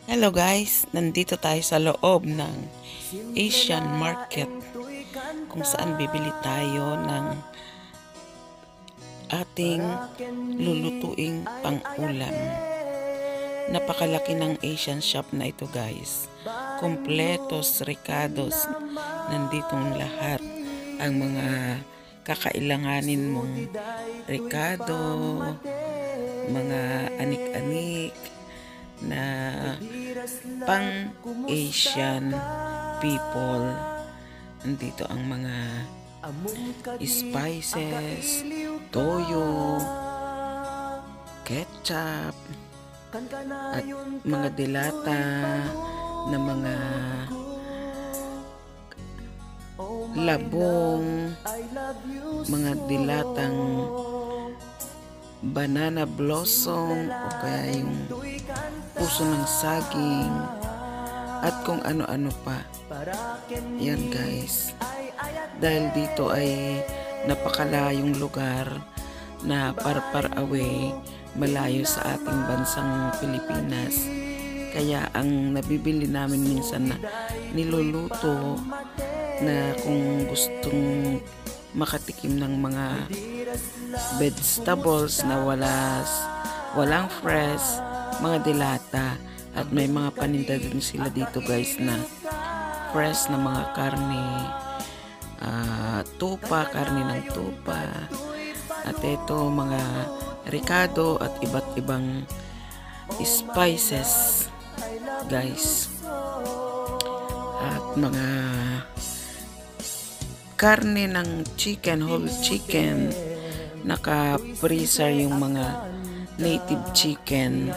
Hello guys, nandito tayo sa loob ng Asian Market kung saan bibili tayo ng ating lulutuing pang-ulam. Napakalaki ng Asian shop na ito guys. Kompletos, ricados, nanditong lahat ang mga kakailanganin mong ricado, mga anik-anik na pang Asian people. Nandito ang mga spices, toyo, ketchup, at mga dilata na mga labong, mga dilatang banana blossom o kaya yung puso ng saging at kung ano-ano pa. Yan guys, dahil dito ay napakalayong lugar na far away, malayo sa ating bansang Pilipinas, kaya ang nabibili namin minsan na niluluto na kung gustong makatikim ng mga vegetables na walang fresh, mga dilata, at may mga paninda din sila dito guys na fresh na mga karne, tupa, karne ng tupa, at ito mga ricado at iba't ibang spices guys, at mga karne ng chicken, whole chicken, naka-freezer yung mga native chicken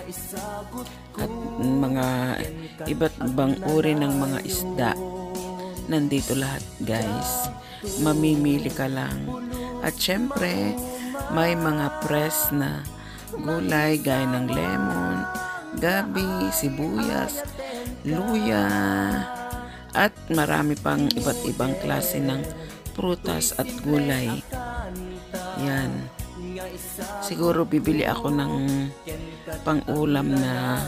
at mga iba't ibang uri ng mga isda. Nandito lahat guys, mamimili ka lang. At syempre may mga fresh na gulay gaya ng lemon, gabi, sibuyas, luya, at marami pang iba't ibang klase ng prutas at gulay. Yan, siguro bibili ako ng pang-ulam na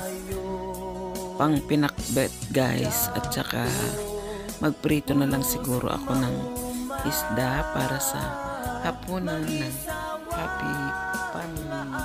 pang pinakbet guys, at saka magprito na lang siguro ako ng isda para sa hapunan ng happy family.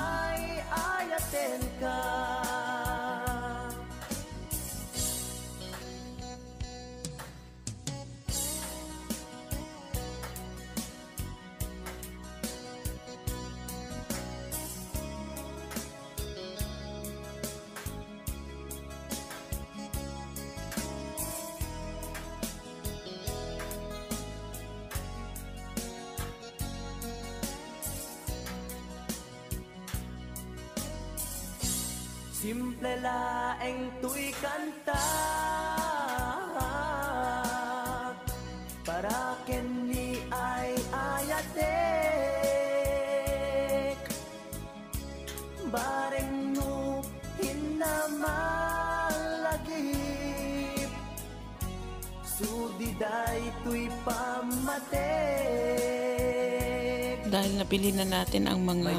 Simple laeng tuy kanta para ken ni ay ayatek bareng nu hinamalagip sudiday tuy pamatek. Dahil nabili na natin ang mga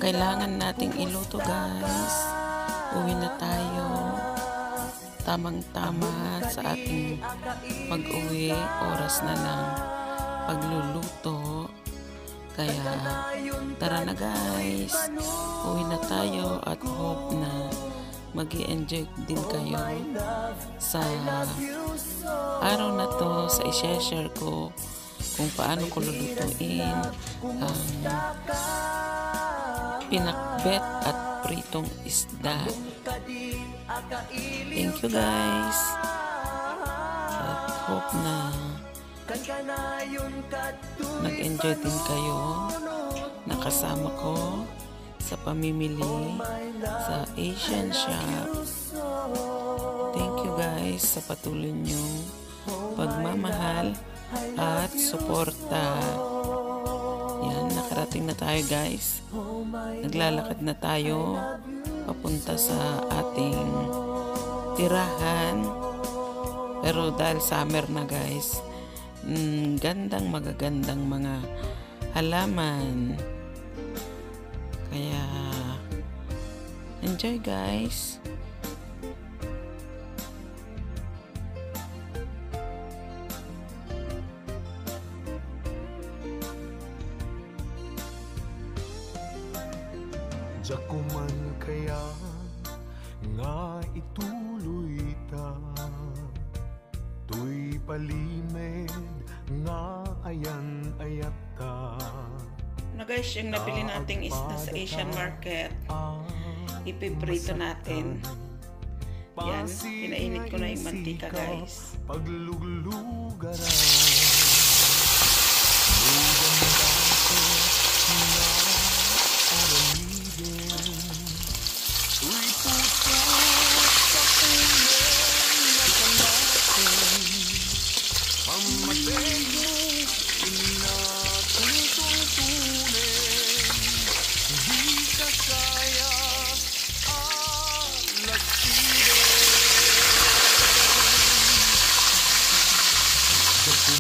kailangan nating iluto guys, uwi na tayo. Tamang-tama sa ating pag-uwi, oras na ng pagluluto. Kaya tara na guys, uwi na tayo at hope na mag-i-enjoy din kayo sa araw na to. Sa i-share ko kung paano ko lulutuin ang pinakbet at pritong isda. Thank you guys, at hope na nag-enjoy din kayo nakasama ko sa pamimili sa Asian shop. Thank you guys sa patuloy niyong pagmamahal at suporta. Yan, nakarating na tayo guys. Naglalakad na tayo papunta sa ating tirahan. Pero dahil summer na guys, magagandang mga halaman. Kaya enjoy guys. Jakuman kaya nga ituloy ta, tuy palimed nga ayan ayat ta. Na guys, yung nabili nating isda sa Asian market, ipiprito natin. Yan, pinainit ko na yung mantika guys. Pagluglugaran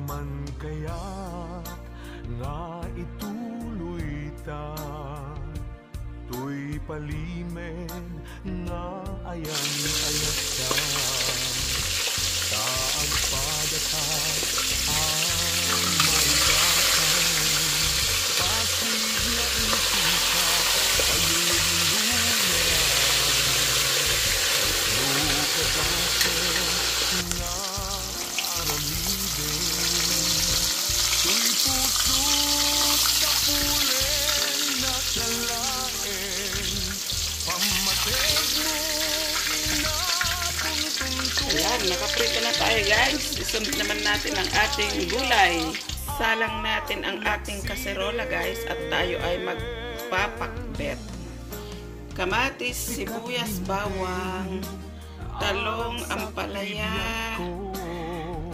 man kaya nga ituloy ta, tuy palimed nga ayan ayat ta, taag padata ang maigatay, pasig na isisa paglulugaran, lukadase nga aramiden, tuy puso sa pulen na kalain, pamateg mo inapuntuntunin. Ayan, nakaprito na tayo guys. Isunod naman natin ang ating gulay. Salang natin ang ating kaserola guys at tayo ay magpapakbet. Kamatis, sibuyas, bawang, talong, ampalaya,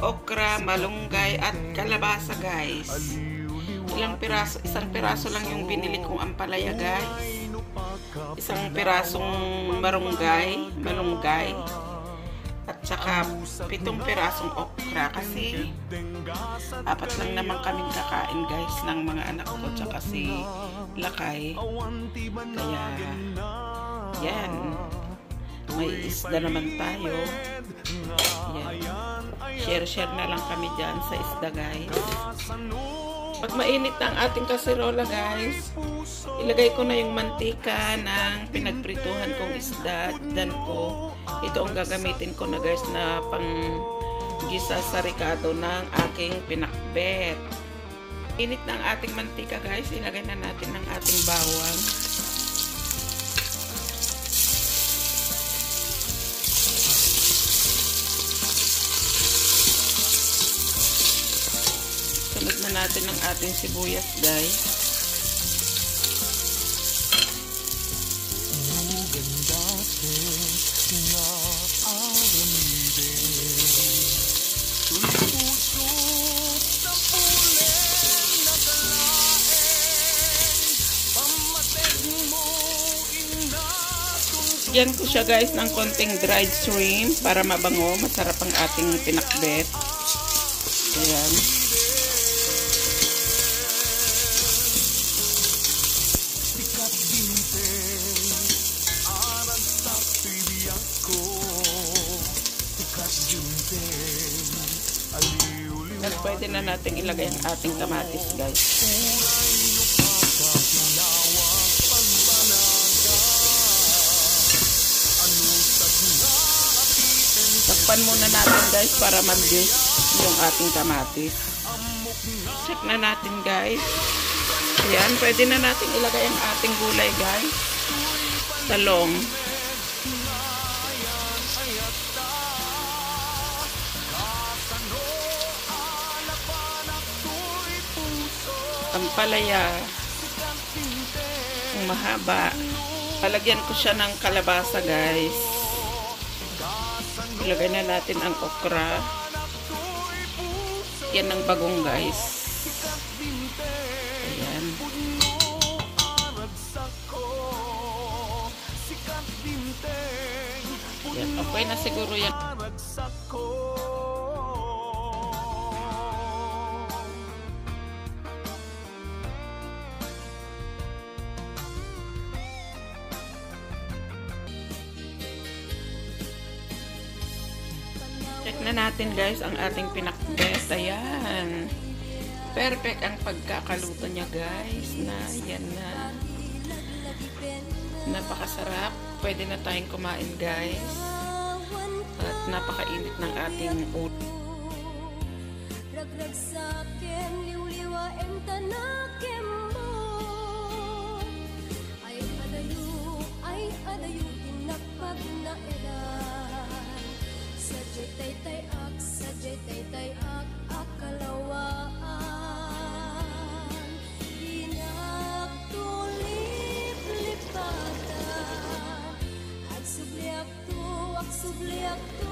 okra, malunggay at kalabasa guys. Ilang piraso, isang piraso lang yung binili kong ampalaya guys. Isang pirasong malunggay. At saka 7 pirasong okra kasi 4 lang naman kaming kakain guys ng mga anak ko tsaka si Lakay. Kaya yan, may isda naman tayo. Yan. Share na lang kami dyan sa isda guys. Pag mainit ang ating kaserola guys, ilagay ko na yung mantika ng pinagprituhan kong isda. Dan ko, ito ang gagamitin ko na guys na pang gisa sa ricado ng aking pinakbet. Init na ang ating mantika guys, ilagay na natin ang ating bawang. Sunod na natin ang ating sibuyas guys. Yan ko siya guys ng konting dried shrimp para mabango, masarap ang ating pinakbet. Ayan. At pwede na natin ilagay ang ating kamatis guys. Takpan muna natin guys para mag-juice yung ating kamatis. Check na natin guys. Ayan, pwede na natin ilagay ang ating gulay guys. Talong. Ampalaya. Ang mahaba. Palagyan ko siya ng kalabasa guys. Ilagay na natin ang okra. Yan ang bagong guys. Ayan. Yan. Okay na siguro yan. Check na natin guys ang ating pinakbet. Ayan. Perfect ang pagkakaluto niya guys. Na yan na. Napakasarap. Pwede na tayong kumain, guys. At napakainit ng ating ulo. Ragrag sa akin, liw-liwain tanakim mo. Ay adayo, tinapag na elan. Sadyay tay ak, akalawaan. Hinagtulip-lipatan, agsubliak to,